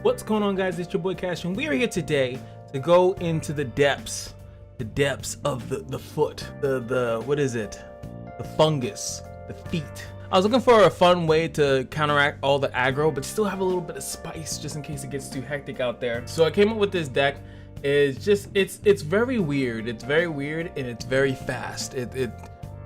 What's going on, guys? It's your boy Cash, and we are here today to go into the depths of the foot, the what is it? The fungus, the feet. I was looking for a fun way to counteract all the aggro, but still have a little bit of spice just in case it gets too hectic out there. So I came up with this deck. It's very weird. It's very weird and it's very fast. It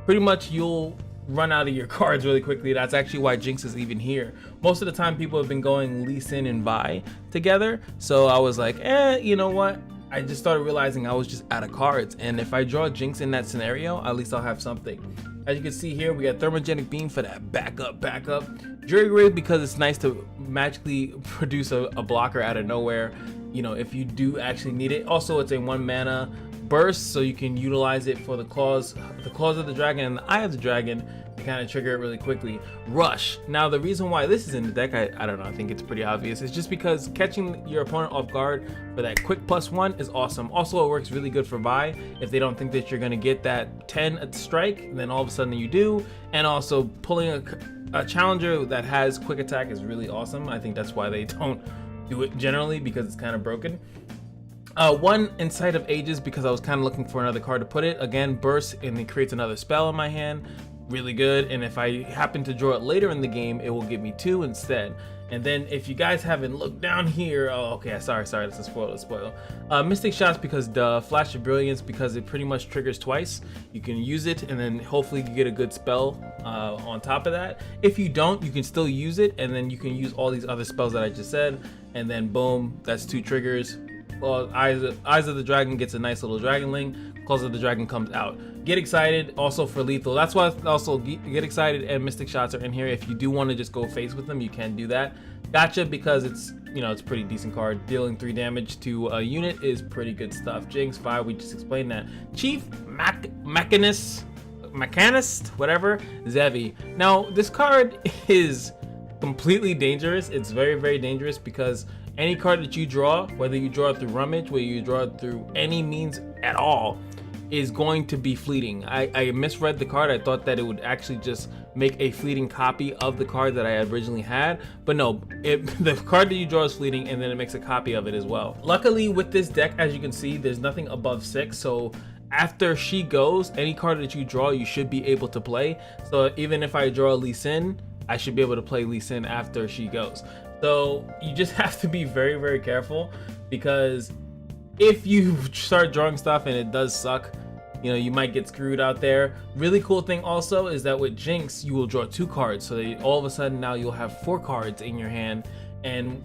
pretty much you'll run out of your cards really quickly. That's actually why Jinx is even here. Most of the time people have been going Lee Sin and Vi together, so I was like, you know what, I just started realizing I was just out of cards, and if I draw Jinx in that scenario, at least I'll have something. As you can see here, we got Thermogenic Beam for that backup. Jury Rig because it's nice to magically produce a blocker out of nowhere, you know, if you do actually need it. Also, it's a 1 mana burst, so you can utilize it for the claws of the dragon and the eye of the dragon to kind of trigger it really quickly. Rush. Now the reason why this is in the deck, I don't know, I think it's pretty obvious. It's just because catching your opponent off guard for that quick +1 is awesome. Also, it works really good for Vi if they don't think that you're going to get that 10 strike, then all of a sudden you do. And also pulling a challenger that has quick attack is really awesome. I think that's why they don't do it generally, because it's kind of broken. One Insight of Ages because I was kind of looking for another card to put it. Again, burst and it creates another spell in my hand. Really good. And if I happen to draw it later in the game, it will give me 2 instead. And then if you guys haven't looked down here, oh, okay, sorry, this is spoil. Mystic Shots because the Flash of Brilliance, because it pretty much triggers twice. You can use it and then hopefully you get a good spell on top of that. If you don't, you can still use it and then you can use all these other spells that I just said, and then boom, that's 2 triggers. Well, Eyes of the Dragon gets a nice little Dragon Link. Claws of the Dragon comes out. Get Excited also for lethal. That's why also Get Excited and Mystic Shots are in here. If you do want to just go face with them, you can do that. Gotcha, because it's, you know, it's a pretty decent card. Dealing 3 damage to a unit is pretty good stuff. Jinx 5, we just explained that. Chief Mechanist, whatever, Zevi. Now this card is completely dangerous. It's very, very dangerous because any card that you draw, whether you draw it through rummage, whether you draw it through any means at all, is going to be fleeting. I misread the card. I thought that it would actually just make a fleeting copy of the card that I originally had, but no, the card that you draw is fleeting and then it makes a copy of it as well. Luckily with this deck, as you can see, there's nothing above 6, so after she goes, any card that you draw, you should be able to play. So even if I draw Lee Sin, I should be able to play Lee Sin after she goes. So you just have to be very, very careful, because if you start drawing stuff and it does suck, you know, you might get screwed out there. Really cool thing also is that with Jinx, you will draw 2 cards. So that all of a sudden now you'll have 4 cards in your hand. And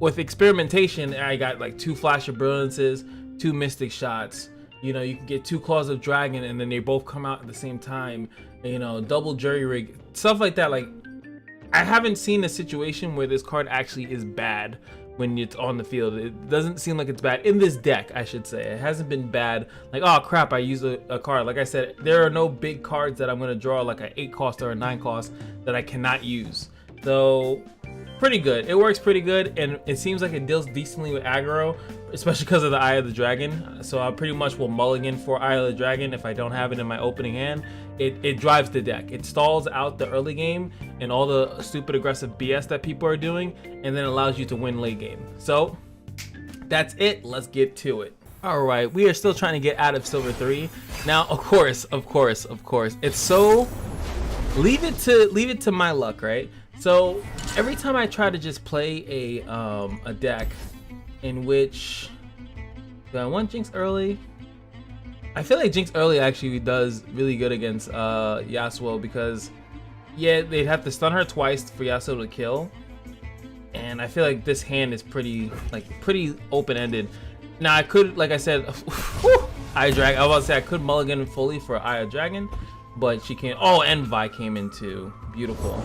with experimentation, I got like 2 Flash of Brilliances, 2 Mystic Shots. You know, you can get 2 Claws of Dragon and then they both come out at the same time. You know, double Jury Rig, stuff like that. Like, I haven't seen a situation where this card actually is bad when it's on the field. It doesn't seem like it's bad in this deck, I should say. It hasn't been bad like, oh crap, I used a card. Like I said, there are no big cards that I'm going to draw like an 8 cost or a 9 cost that I cannot use. So pretty good. It works pretty good, and it seems like it deals decently with aggro, especially because of the Eye of the Dragon. So I pretty much will mulligan for Eye of the Dragon if I don't have it in my opening hand. It drives the deck. It stalls out the early game and all the stupid aggressive BS that people are doing, and then allows you to win late game. So that's it. Let's get to it. All right, we are still trying to get out of Silver 3. Now, of course, it's so leave it to my luck, right? So every time I try to just play a deck in which, do I want Jinx early? I feel like Jinx early actually does really good against Yasuo, because yeah, they'd have to stun her twice for Yasuo to kill, and I feel like this hand is pretty open-ended. Now I could, like I said, Eye Dragon. I was about to say I could mulligan fully for Eye of Dragon, but she can't. Oh, and Vi came in too. Beautiful.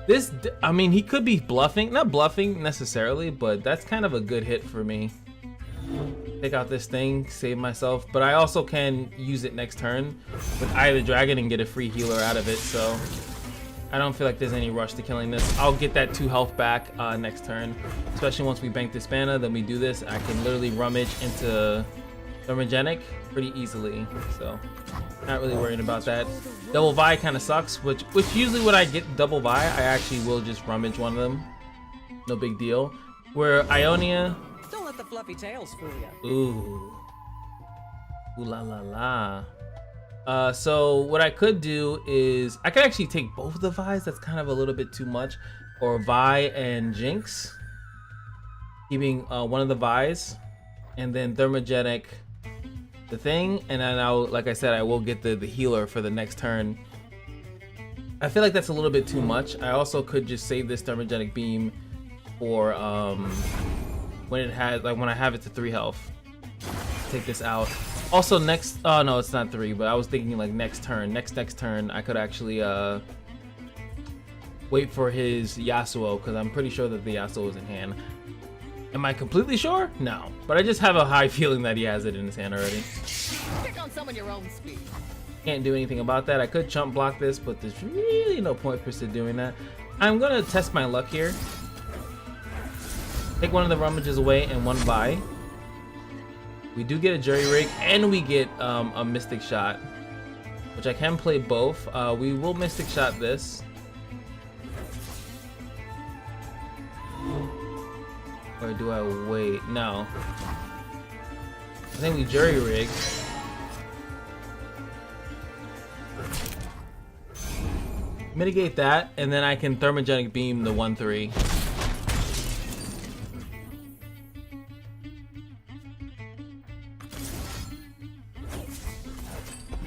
This, I mean, he could be bluffing, not bluffing necessarily, but that's kind of a good hit for me. Take out this thing, save myself, but I also can use it next turn with Eye of the Dragon and get a free healer out of it, so I don't feel like there's any rush to killing this. I'll get that 2 health back next turn, especially once we bank this mana. Then we do this, I can literally rummage into thermogenic pretty easily, so not really worrying about that. Double Vi kind of sucks, which usually when I get double Vi, I actually will just rummage one of them. No big deal. Where Ionia, Don't let the fluffy tails fool you. ooh la la la. So what I could do is I could actually take both of the Vi's. That's kind of a little bit too much. Or Vi and Jinx, keeping one of the Vi's, and then thermogenic the thing, and then I'll, like I said, I will get the healer for the next turn. I feel like that's a little bit too much. I also could just save this thermogenic beam for when it has, like when I have it to 3 health. Take this out. Also next, oh no, it's not 3, but I was thinking like next turn, next turn, I could actually wait for his Yasuo, because I'm pretty sure that the Yasuo is in hand. Am I completely sure? No, but I just have a high feeling that he has it in his hand already. Pick on someone your own speed. Can't do anything about that. I could chump block this, but there's really no point for doing that. I'm gonna test my luck here. Take one of the rummages away and one Vi. We do get a jury rig and we get a mystic shot, which I can play both. We will mystic shot this. Or do I wait? No. I think we jury rig. Mitigate that, and then I can thermogenic beam the 1-3.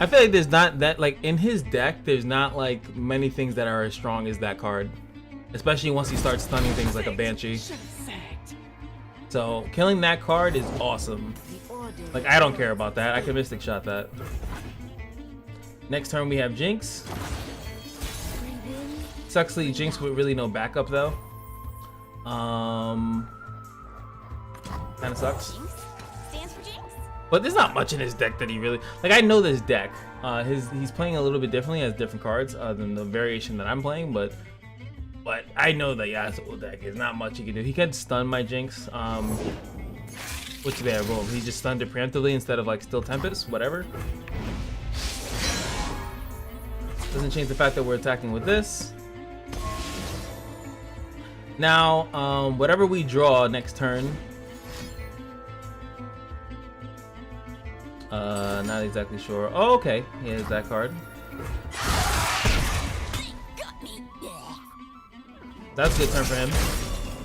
I feel like there's not that, like in his deck, there's not like many things that are as strong as that card. Especially once he starts stunning things like a Banshee. So killing that card is awesome. Like I don't care about that. I can mystic shot that. Next turn we have Jinx. Sucks to Jinx with really no backup though. Kind of sucks. But there's not much in his deck that he really like. I know this deck. He's playing a little bit differently, has different cards than the variation that I'm playing, but I know the Yasuo deck is not much he can do. He can stun my Jinx, which there, boom. He just stunned it preemptively instead of like Still Tempest, whatever. Doesn't change the fact that we're attacking with this. Now, whatever we draw next turn, not exactly sure. Oh, okay, he has that card. That's a good turn for him.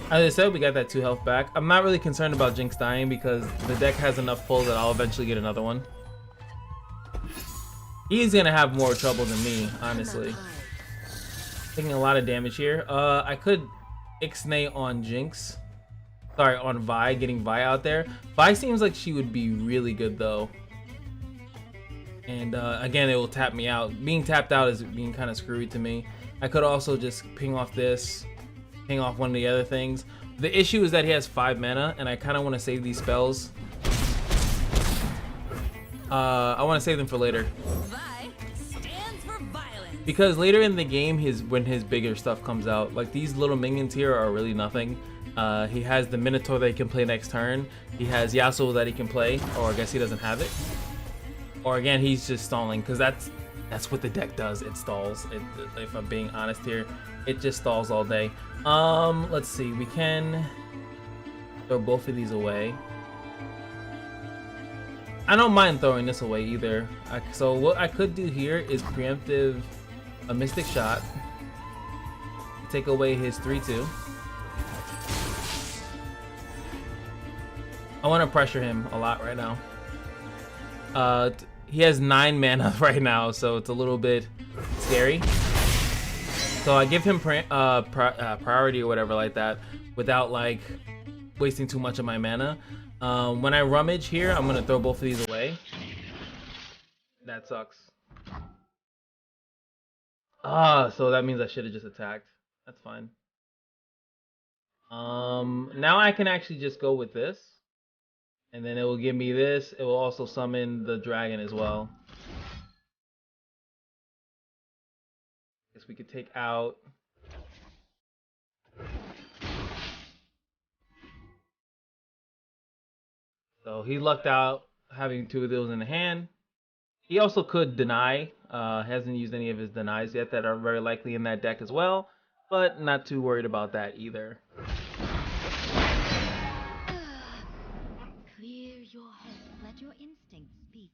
As I said, we got that 2 health back. I'm not really concerned about Jinx dying because the deck has enough pull that I'll eventually get another one. He's gonna have more trouble than me, honestly. Taking a lot of damage here. I could Ixnay on Jinx. Sorry, on Vi, getting Vi out there. Vi seems like she would be really good though. And again, it will tap me out. Being tapped out is being kind of screwy to me. I could also just ping off this. Ping off one of the other things. The issue is that he has 5 mana, and I kind of want to save these spells. I want to save them for later. Vi stands for violence. Because later in the game, when his bigger stuff comes out, like these little minions here are really nothing. He has the Minotaur that he can play next turn. He has Yasuo that he can play, or I guess he doesn't have it. Or again, he's just stalling, because that's what the deck does. It stalls. If I'm being honest here, it just stalls all day. Let's see. We can throw both of these away. I don't mind throwing this away either. So what I could do here is preemptive a Mystic Shot. Take away his 3/2. I want to pressure him a lot right now. He has 9 mana right now, so it's a little bit scary. So I give him priority or whatever like that without like wasting too much of my mana. When I rummage here, I'm gonna throw both of these away. That sucks. So that means I should have just attacked. That's fine. Now I can actually just go with this. And then it will give me this. It will also summon the dragon as well. Guess we could take out. So he lucked out. having two of those in the hand. He also could deny. Hasn't used any of his denies yet that are very likely in that deck as well, but not too worried about that either. Clear your head. Let your instincts speak.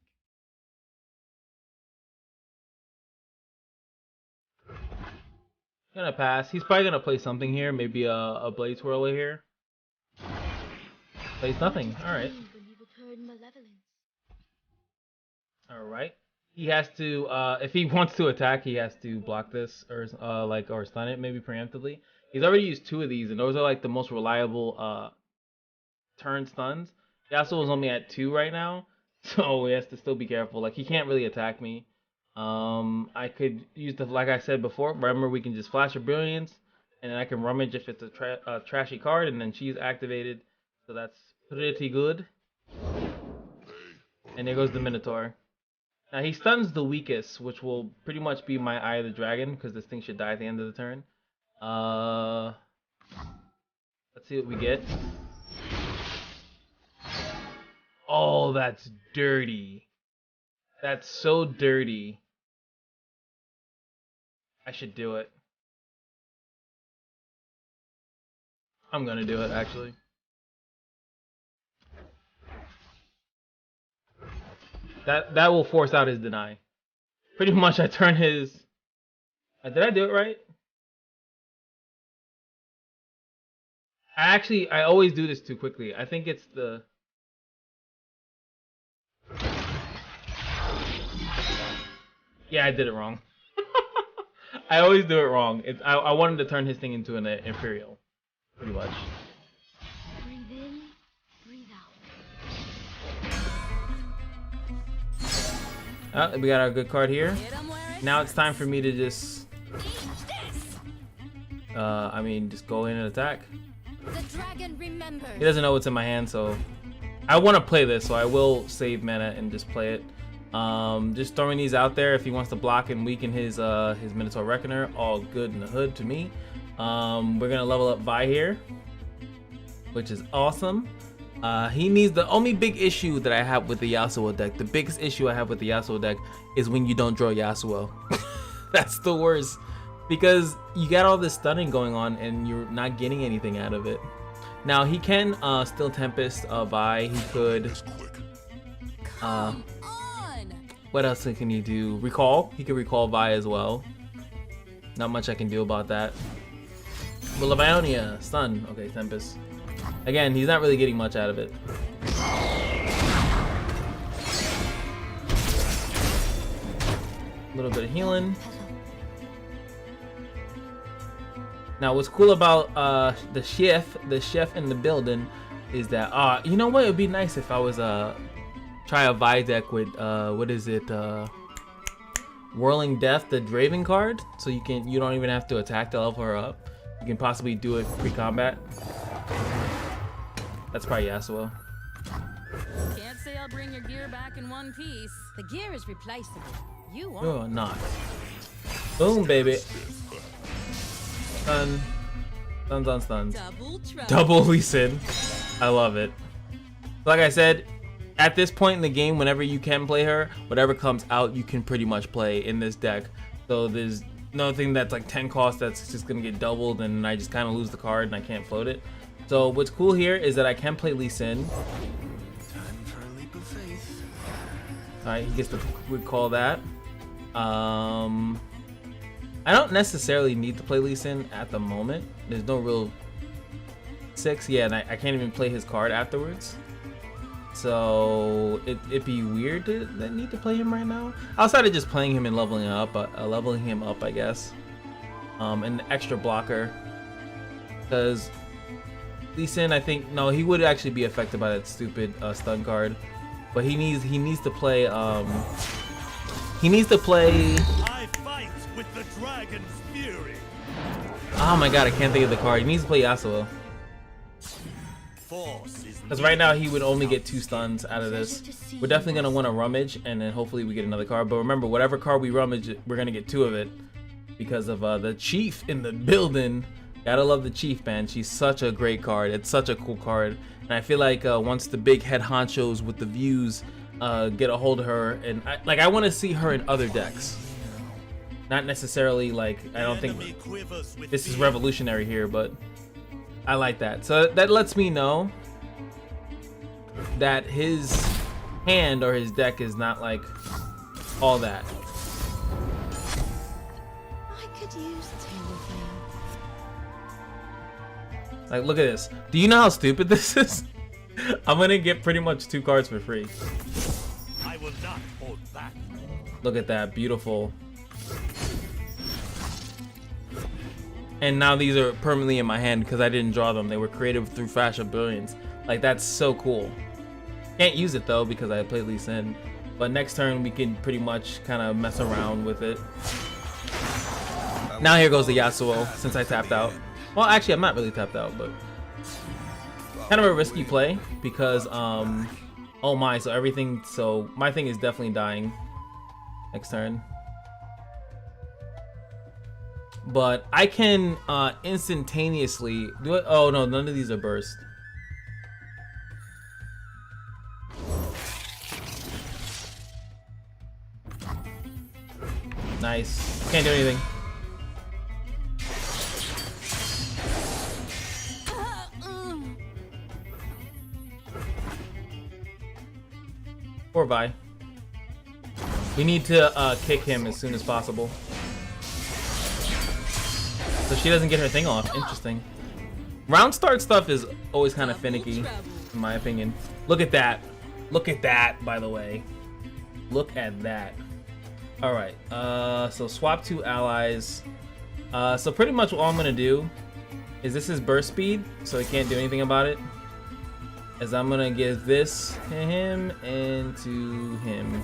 Gonna pass. He's probably gonna play something here, maybe a Blade Swirler here. Plays nothing. All right. All right. He has to, if he wants to attack, he has to block this or or stun it maybe preemptively. He's already used two of these, and those are like the most reliable turn stuns. Yasuo's only at 2 right now, so he has to still be careful. Like he can't really attack me. I could use the, like I said before. Remember, we can just flash a Brilliance, and then I can rummage if it's a trashy card, and then she's activated. So that's pretty good. And there goes the Minotaur. Now he stuns the weakest, which will pretty much be my Eye of the Dragon, because this thing should die at the end of the turn. Let's see what we get. Oh, that's dirty. That's so dirty. I should do it. I'm gonna do it, actually. That will force out his deny. Pretty much I turn his... did I do it right? I always do this too quickly. I think it's the... Yeah, I did it wrong. I always do it wrong. I wanted to turn his thing into an Imperial. Pretty much. Breathe in, breathe out. We got our good card here. Now it's time for me to just... just go in and attack. The dragon remembers. He doesn't know what's in my hand, so... I want to play this, so I will save mana and just play it. Just throwing these out there. If he wants to block and weaken his Minotaur Reckoner, all good in the hood to me. We're gonna level up Vi here, which is awesome. He needs... The only big issue that I have with the Yasuo deck, the biggest issue I have with the Yasuo deck is when you don't draw Yasuo. That's the worst, because you got all this stunning going on and you're not getting anything out of it. Now he can still Tempest Vi. He could what else can he do? Recall. He could recall Vi as well. Not much I can do about that. Will of Ionia, stun. Okay, Tempest. Again, he's not really getting much out of it. A little bit of healing. Now, what's cool about the chef in the building is that you know what? It'd be nice if I was try a Vi deck with what is it? Whirling Death, the Draven card, so you don't even have to attack to level her up. You can possibly do it pre-combat. That's probably Yasuo. Can't say I'll bring your gear back in one piece. The gear is replaceable. You won't. Oh, not. Boom, baby. Stun. Stuns on stuns. Double Lee Sin. I love it. Like I said, at this point in the game, whenever you can play her, whatever comes out, you can pretty much play in this deck. So there's nothing that's like 10 cost that's just gonna get doubled and I just kind of lose the card and I can't float it. So what's cool here is that I can play Lee Sin. Time for a leap of faith. Alright, he gets to recall that. I don't necessarily need to play Lee Sin at the moment. There's no real 6. Yeah, and I can't even play his card afterwards. So it'd be weird to need to play him right now. Outside of just playing him and leveling him up, I guess. An extra blocker, because Lee Sin, I think, no, he would actually be affected by that stupid stun card, but he needs to play I fight with the dragon's fury. Oh my god, I can't think of the card. He needs to play Yasuo. Because right now he would only get 2 stuns out of this. We're definitely going to want to rummage, and then hopefully we get another card. But remember, whatever card we rummage, we're going to get 2 of it. Because of the Chief in the building. Gotta love the Chief, man. She's such a great card. It's such a cool card. And I feel like once the big head honchos with the views get a hold of her, and I want to see her in other decks. Not necessarily like, I don't think this is revolutionary here, but I like that. So that lets me know that his hand or his deck is not like all that. I could use 2 of them. Like, look at this. Do you know how stupid this is? I'm gonna get pretty much 2 cards for free. I will not hold back. Look at that, beautiful. And now these are permanently in my hand because I didn't draw them. They were created through Flash of Brilliance. Like, that's so cool. Can't use it though because I played Lee Sin. But next turn we can pretty much kind of mess around with it. Now here goes the Yasuo since I tapped out. Well, actually I'm not really tapped out, but kind of a risky play because oh my, so my thing is definitely dying next turn. But I can instantaneously do it. Oh no, none of these are burst. Nice. Can't do anything. Or bye. We need to kick him as soon as possible. So she doesn't get her thing off. Interesting. Round start stuff is always kind of finicky, in my opinion. Look at that. Look at that, by the way. Look at that. Alright, so swap 2 allies. So pretty much all I'm gonna do is this is burst speed, so he can't do anything about it. As I'm gonna give this to him and to him.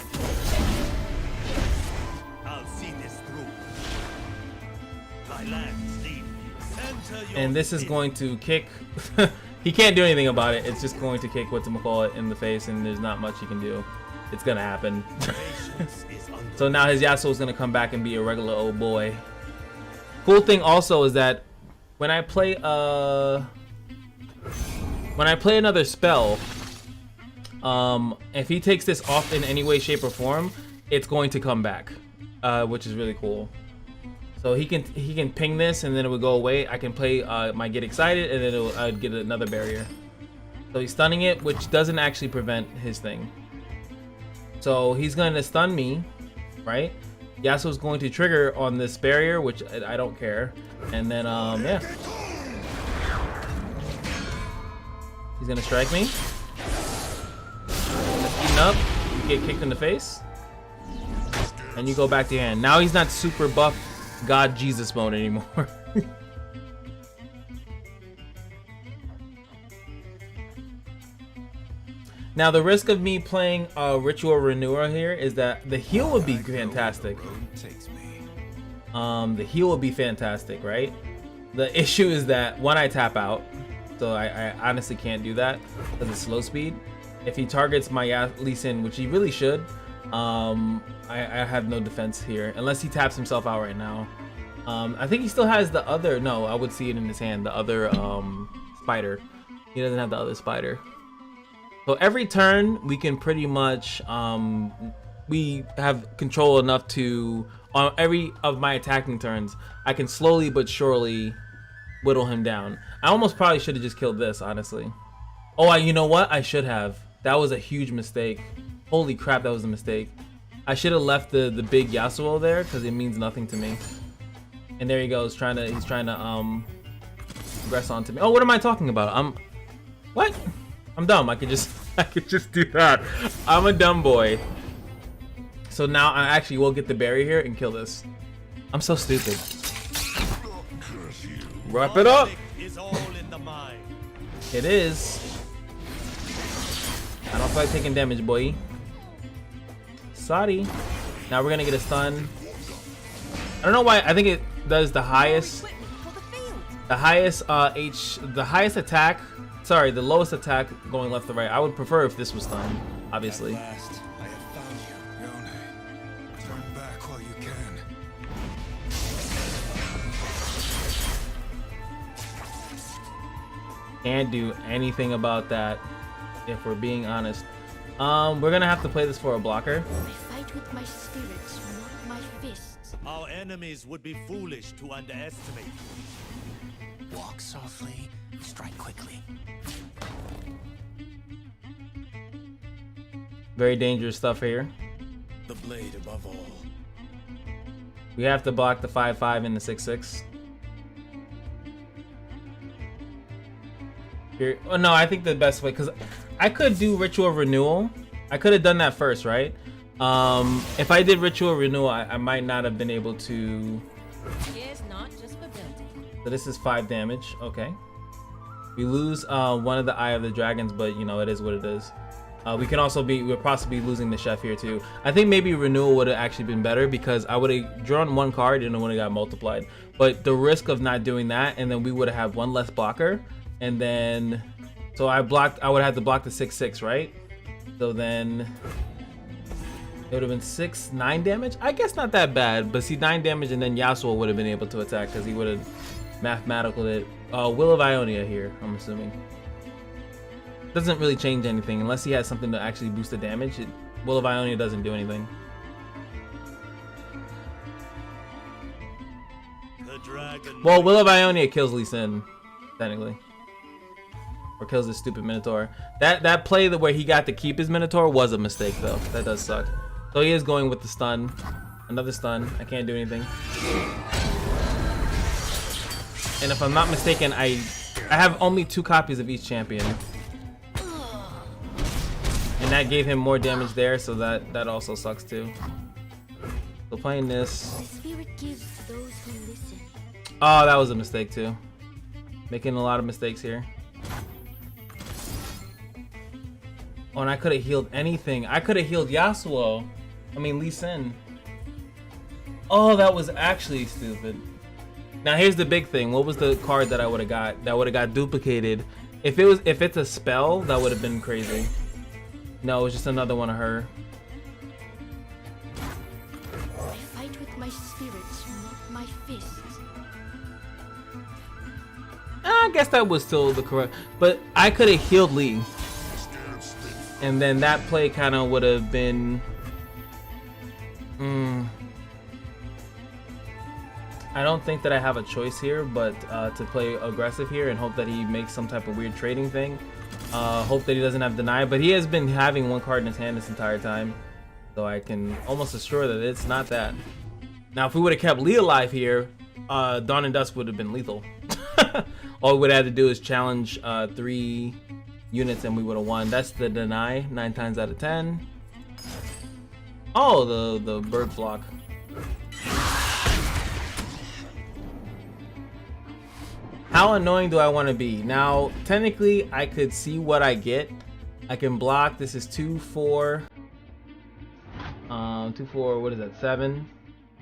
I'll see this through. My lands lead me. Center your And this is steel. going to kick. He can't do anything about it. It's just going to kick whatchamacallit in the face, and there's not much he can do. It's gonna happen. Patience is under- So now his Yasuo is gonna come back and be a regular old boy. Cool thing also is that when I play another spell, if he takes this off in any way, shape, or form, it's going to come back, which is really cool. So he can ping this and then it would go away. I can play my Get Excited and then I'd get another barrier. So he's stunning it, which doesn't actually prevent his thing. So he's going to stun me, right? Yasuo's going to trigger on this barrier, which I don't care. And then, yeah. He's going to strike me. Eaten up. You get kicked in the face. And you go back to your hand. Now he's not super buff God Jesus mode anymore. Now the risk of me playing Ritual Renewer here is that the heal would be fantastic. The heal would be fantastic, right? The issue is that when I tap out, so I honestly can't do that because it's slow speed. If he targets my Lee Sin, which he really should, I have no defense here unless he taps himself out right now. I think he still has the other. No, I would see it in his hand. The other spider. He doesn't have the other spider. So every turn we can pretty much we have control enough to on every of my attacking turns I can slowly but surely whittle him down. I almost probably should have just killed this, honestly. Oh, you know what? I should have. That was a huge mistake. Holy crap, that was a mistake. I should have left the big Yasuo there because it means nothing to me. And there he goes, he's trying to progress onto me. Oh, what am I talking about? What? I'm dumb. I could just do that. I'm a dumb boy. So now I actually will get the berry here and kill this. I'm so stupid. Wrap it up. Is all in the mind. It is. I don't feel like taking damage, boy. Sorry. Now we're gonna get a stun. I don't know why. I think it does the highest attack. Sorry, the lowest attack going left to right. I would prefer if this was stun, obviously. At last, I have found you, Yone. Turn back while you can. Can't do anything about that, if we're being honest. We're gonna have to play this for a blocker. I fight with my spirits, not my fists. Our enemies would be foolish to underestimate you. Walk softly, strike quickly. Very dangerous stuff here. The blade above all. We have to block the 5/5 and the 6/6. Here, oh no, I think the best way, because I could do Ritual Renewal. I could have done that first, right? If I did Ritual Renewal, I might not have been able to. Gear's not just for building. So this is 5 damage. Okay. We lose one of the Eye of the Dragons, but you know, it is what it is. We can also we're possibly losing the chef here too. I think maybe Renewal would have actually been better because I would have drawn 1 card and it would have got multiplied. But the risk of not doing that, and then we would have had 1 less blocker, and then so I would have to block the 6/6, right? So then it would have been 9 damage. I guess not that bad, but see, 9 damage, and then Yasuo would have been able to attack because he would have mathematical it. Will of Ionia here, I'm assuming. Doesn't really change anything unless he has something to actually boost the damage. Will of Ionia doesn't do anything. The dragon. Well, Will of Ionia kills Lee Sin, technically, or kills this stupid Minotaur. That play where he got to keep his Minotaur was a mistake, though. That does suck. So he is going with the stun. Another stun. I can't do anything. And if I'm not mistaken, I have only 2 copies of each champion. And that gave him more damage there, so that also sucks too. So playing this. The spirit gives to those who listen. Oh, that was a mistake too. Making a lot of mistakes here. Oh, and I could have healed anything. I could have healed Yasuo. I mean, Lee Sin. Oh, that was actually stupid. Now here's the big thing. What was the card that I would have got? That would have got duplicated. If it's a spell, that would have been crazy. No, it was just another one of her. I fight with my spirits, not my fists. I guess that was still the correct, but I could have healed Lee, and then that play kind of would have been. I don't think that I have a choice here, but to play aggressive here and hope that he makes some type of weird trading thing. Hope that he doesn't have deny, but he has been having 1 card in his hand this entire time, so I can almost assure that it's not that. Now, if we would have kept Lee alive here, Dawn and Dusk would have been lethal. All we would have to do is challenge 3 units and we would have won. That's the deny 9 times out of 10. Oh, the bird flock. How annoying do I want to be? Now, technically, I could see what I get. I can block. This is 2, 4. 2, 4. What is that? 7.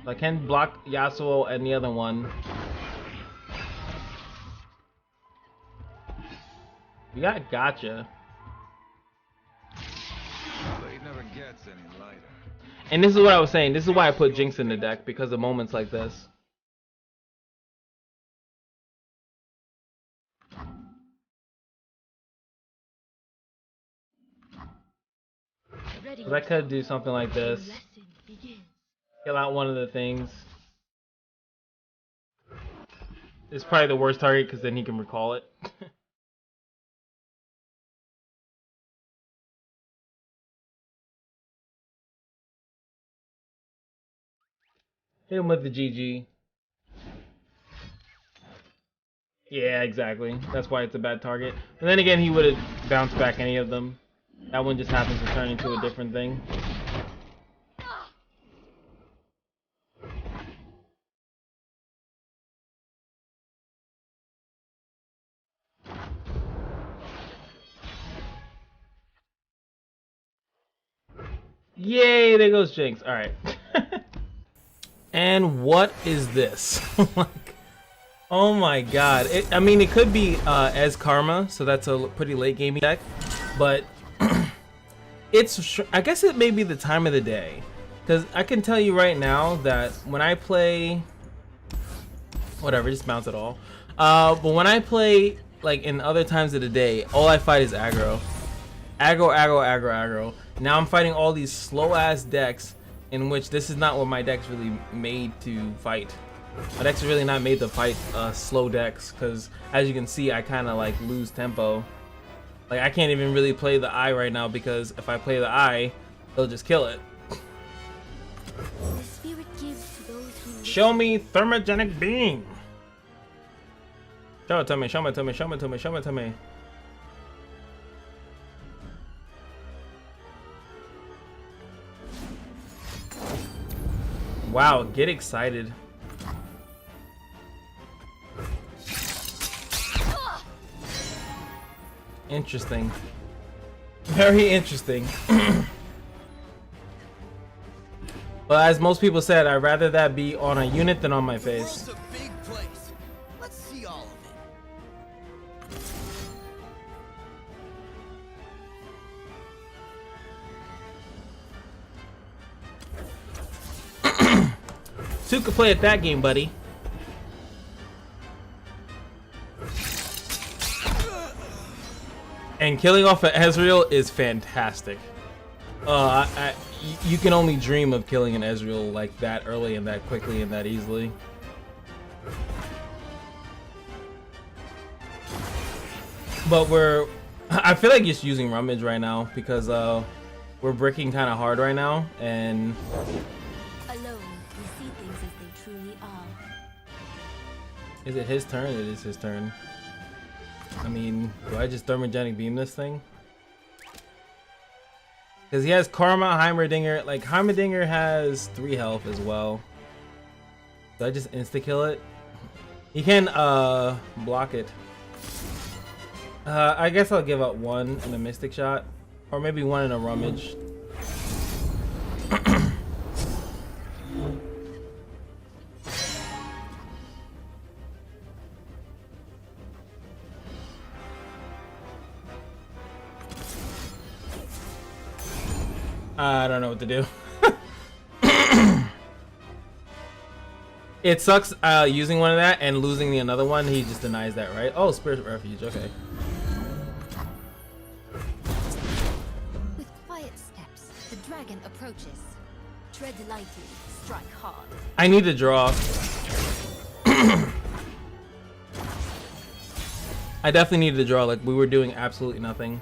So I can block Yasuo and the other one. We got gotcha. Blade never gets any lighter. And this is what I was saying. This is why I put Jinx in the deck, because of moments like this. Because I could do something like this. Kill out one of the things. It's probably the worst target because then he can recall it. Hit him with the GG. Yeah, exactly. That's why it's a bad target. And then again, he would have bounced back any of them. That one just happens to turn into a different thing. Yay, there goes Jinx. Alright. And what is this? Like, oh my god. I mean, it could be as Karma, so that's a pretty late gaming deck. But I guess it may be the time of the day, because I can tell you right now that when I play, whatever, just bounce it all. But when I play like in other times of the day, all I fight is aggro. Aggro, aggro, aggro, aggro. Now I'm fighting all these slow ass decks, in which this is not what my deck's really made to fight. My deck's really not made to fight slow decks, because as you can see, I kind of like lose tempo. Like I can't even really play the eye right now, because if I play the eye, they'll just kill it. The spirit gives to those who Show me thermogenic beam. Show it to me, show it to me, show it to me, show it to me. Wow, get excited. Interesting. Very interesting. But as most people said, I'd rather that be on a unit than on my face. World's a big place. Let's see all of it. Two could play at that game, buddy. And killing off an Ezreal is fantastic. You can only dream of killing an Ezreal like that early and that quickly and that easily. But I feel like just using Rummage right now because we're bricking kind of hard right now, and alone we see things as they truly are. is it his turn? It is his turn. I mean, do I just thermogenic beam this thing? Because he has Karma, Heimerdinger. Like, Heimerdinger has 3 health as well. Do I just insta-kill it? He can, block it. I guess I'll give up 1 in a Mystic Shot. Or maybe 1 in a Rummage. I don't know what to do. It sucks using one of that and losing the another one. He just denies that, right? Oh, Spirit Refuge. Okay. With quiet steps, the dragon approaches. Tread lightly, strike hard. I need to draw. I definitely needed to draw. Like, we were doing absolutely nothing.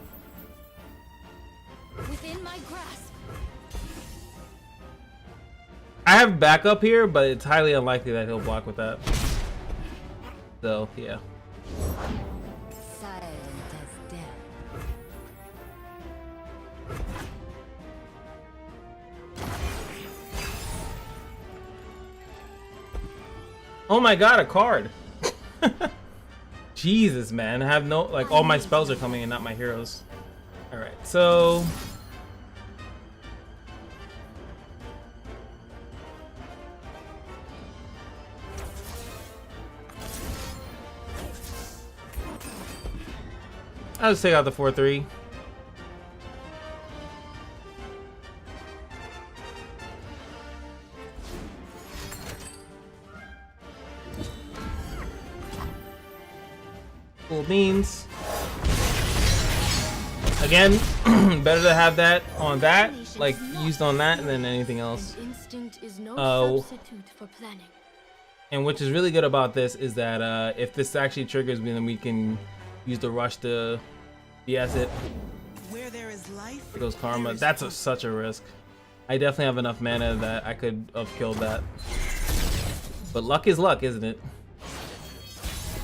Within my grasp. I have backup here, but it's highly unlikely that he'll block with that. So, yeah. Silent as death. Oh my god, a card! Jesus, man. I have no... Like, all my spells are coming in, not my heroes. Alright, so... I'll just take out the 4/3. Cool beans. Again, better to have that on that, like used on that, than anything else. Instinct is no substitute for planning. And which is really good about this is that if this actually triggers me, then we can use the rush to BS it. Where there is life, It goes Karma. That's such a risk. I definitely have enough mana that I could have killed that. But luck is luck, isn't it?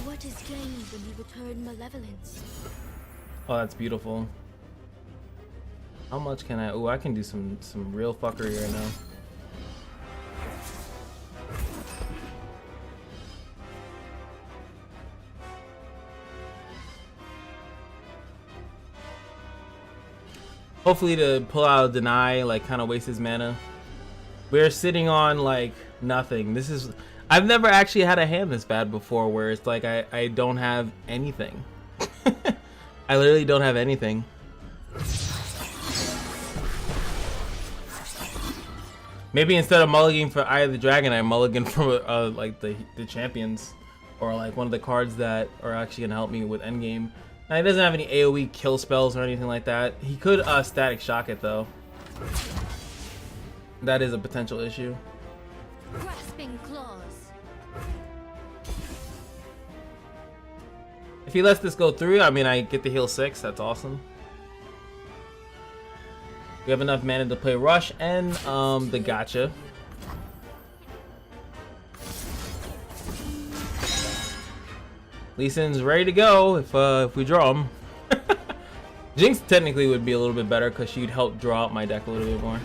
What is gained when you return malevolence? Oh, that's beautiful. How much can I? Oh, I can do some real fuckery right now. Hopefully to pull out a deny, like kind of waste his mana. We're sitting on like nothing. This is, I've never actually had a hand this bad before where it's like I don't have anything. I literally don't have anything. Maybe instead of mulliganing for Eye of the Dragon, I mulligan for like the champions, or like one of the cards that are actually gonna help me with endgame. Now, he doesn't have any AoE kill spells or anything like that. He could static shock it though. That is a potential issue. Grasping claws. If he lets this go through, I mean, I get to heal 6. That's awesome. We have enough mana to play Rush and the Gotcha. Lee Sin's ready to go if we draw him. Jinx technically would be a little bit better because she'd help draw out my deck a little bit more.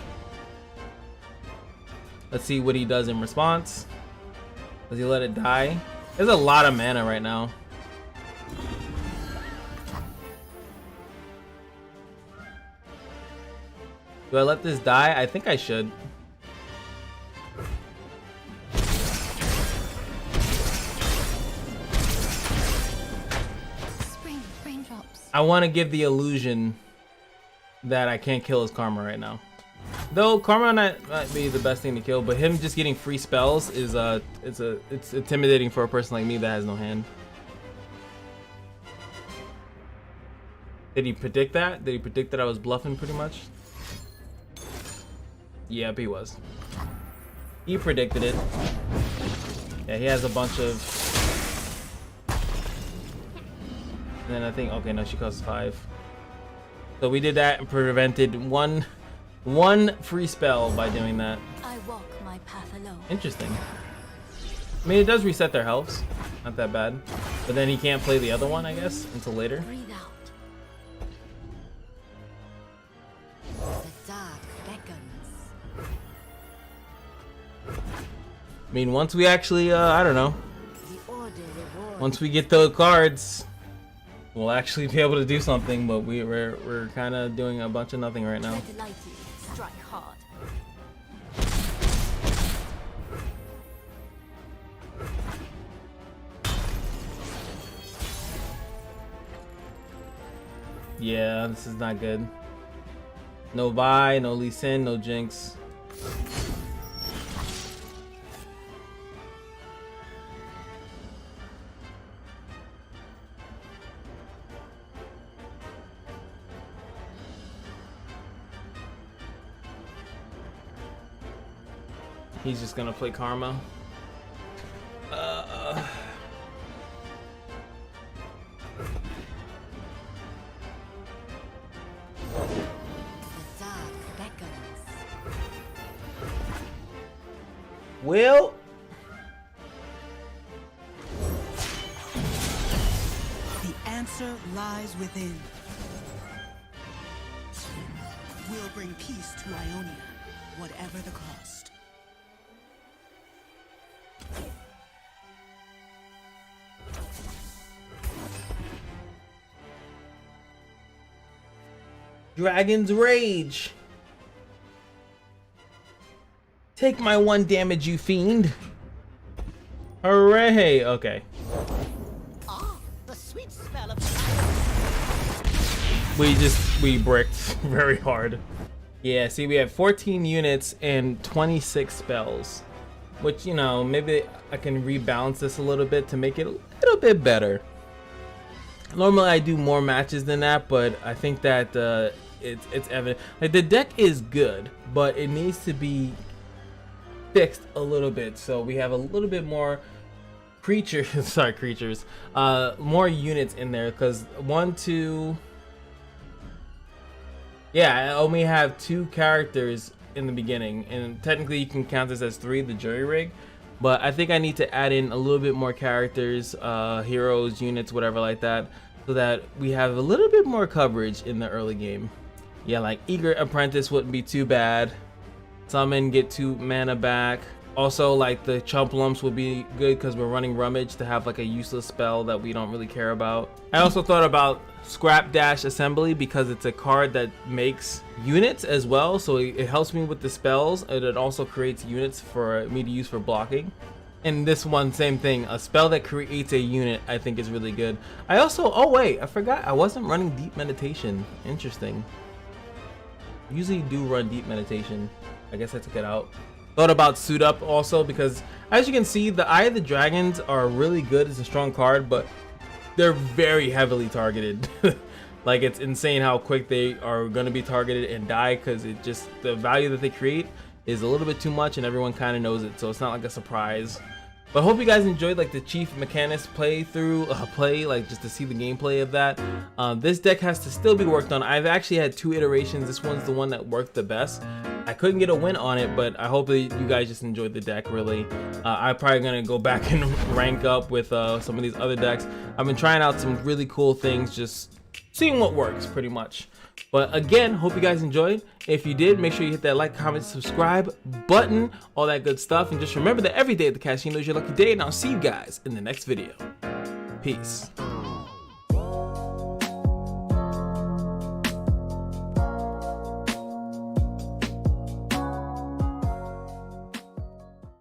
Let's see what he does in response. Does he let it die? There's a lot of mana right now. Do I let this die? I think I should. Spring raindrops. I want to give the illusion that I can't kill his Karma right now. Though Karma might be the best thing to kill, but him just getting free spells is it's intimidating for a person like me that has no hand. Did he predict that? Did he predict that I was bluffing pretty much? Yep, he was. He predicted it. Yeah, he has a bunch of... And then I think, okay, no, she costs 5. So we did that and prevented one free spell by doing that. I walk my path alone. Interesting. I mean, it does reset their healths. Not that bad. But then he can't play the other one, I guess, until later. Breathe out. The dark beckons. I mean, once we actually, I don't know. The order rewards. Once we get the cards, we'll actually be able to do something. But we're kind of doing a bunch of nothing right now. Tread lightly, strike hard. Yeah, this is not good. No Vi, no Lee Sin, no Jinx. He's just gonna play Karma. The dark beckons. Well, The answer lies within. We'll bring peace to Ionia, whatever the cost. Dragon's Rage. Take my 1 damage, you fiend. Hooray! Okay. Ah, the sweet smell of We bricked very hard. Yeah, see, we have 14 units and 26 spells. Which, you know, maybe I can rebalance this a little bit to make it a little bit better. Normally I do more matches than that, but I think that it's evident. Like, the deck is good, but it needs to be fixed a little bit, so we have a little bit more creatures more units in there, because 1, 2, yeah, I only have 2 characters in the beginning, and technically you can count this as 3, the jury rig, but I think I need to add in a little bit more characters, heroes, units, whatever like that, so that we have a little bit more coverage in the early game. Yeah, like Eager Apprentice wouldn't be too bad. Summon, get 2 mana back. Also, like, the Chump Lumps would be good because we're running Rummage to have like a useless spell that we don't really care about. I also thought about Scrap Dash Assembly because it's a card that makes units as well, so it helps me with the spells, and it also creates units for me to use for blocking. And this one, same thing, a spell that creates a unit I think is really good. I also, oh wait, I forgot, I wasn't running Deep Meditation. Interesting. Usually do run Deep Meditation. I guess I took it out. Thought about Suit Up also because, as you can see, the Eye of the Dragons are really good. It's a strong card, but they're very heavily targeted. Like, it's insane how quick they are going to be targeted and die, because it just, the value that they create is a little bit too much and everyone kind of knows it, so it's not like a surprise. But I hope you guys enjoyed like the Chief Mechanist play, like just to see the gameplay of that. This deck has to still be worked on. I've actually had 2 iterations. This one's the one that worked the best. I couldn't get a win on it, but I hope that you guys just enjoyed the deck, really. I'm probably gonna go back and rank up with some of these other decks. I've been trying out some really cool things, just seeing what works pretty much. But again, hope you guys enjoyed. If you did, make sure you hit that like, comment, subscribe button, all that good stuff. And just remember that every day at the casino is your lucky day, and I'll see you guys in the next video. Peace.